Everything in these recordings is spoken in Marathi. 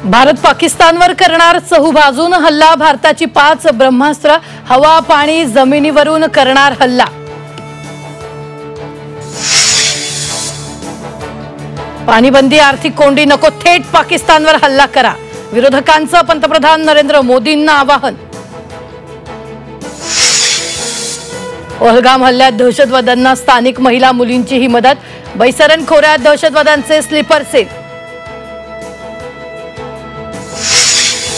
भारत पाकिस्तानवर करणार चहूबाजून हल्ला। भारताची 5 ब्रह्मास्त्र हवा पाणी जमिनीवरून करणार हल्ला। पाणीबंदी आर्थिक कोंडी नको, थेट पाकिस्तानवर हल्ला करा, विरोधकांचं पंतप्रधान नरेंद्र मोदींना आवाहन। पहलगाम हल्ल्यात दहशतवाद्यांना स्थानिक महिला मुलींचीही मदत, बैसरण खोऱ्यात दहशतवाद्यांचे स्लीपर सेल।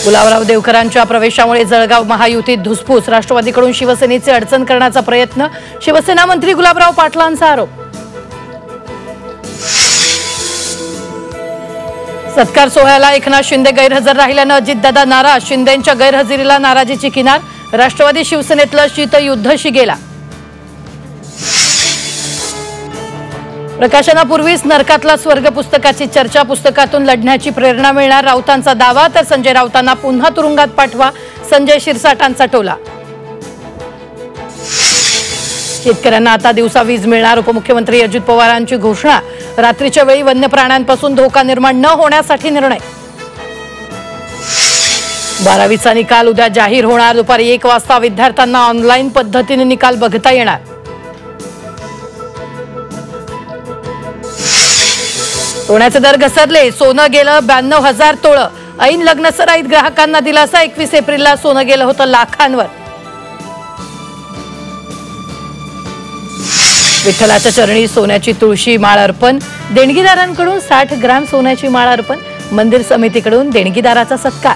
गुलाबराव देवकरांच्या प्रवेशामुळे जळगाव महायुतीत धुसफूस, राष्ट्रवादीकडून शिवसेनेचे अडचण करण्याचा प्रयत्न, शिवसेना मंत्री गुलाबराव पाटलांचा आरोप। सत्कार सोहळ्याला एकनाथ शिंदे गैरहजर राहिल्यानं अजितदादा नाराज, शिंदेंच्या गैरहजेरीला नाराजीची किनार, राष्ट्रवादी शिवसेनेतलं शीतयुद्ध शिगेला। प्रकाशनापूर्वीच नरकातला स्वर्ग पुस्तकाची चर्चा, पुस्तकातून लढण्याची प्रेरणा मिळणार, राऊतांचा दावा, तर संजय राऊतांना पुन्हा तुरुंगात पाठवा, संजय शिरसाटांचा टोला। शेतकऱ्यांना आता दिवसा वीज मिळणार, उपमुख्यमंत्री अजित पवारांची घोषणा, रात्रीच्या वेळी वन्य प्राण्यांपासून धोका निर्माण न होण्यासाठी निर्णय। 12वीचा निकाल उद्या जाहीर होणार, दुपारी 1 वाजता विद्यार्थ्यांना ऑनलाईन पद्धतीने निकाल बघता येणार। सोन्याचे दर घसरले, सोनं गेलं 92,000 तोळं, ऐन लग्नसराईत ग्राहकांना दिलासा, 21 एप्रिलला सोनं गेलं होतं लाखांवर। विठ्ठलाच्या चरणी सोन्याची तुळशी माळ अर्पण, देणगीदारांकडून 60 ग्रॅम सोन्याची माळ अर्पण, मंदिर समितीकडून देणगीदाराचा सत्कार।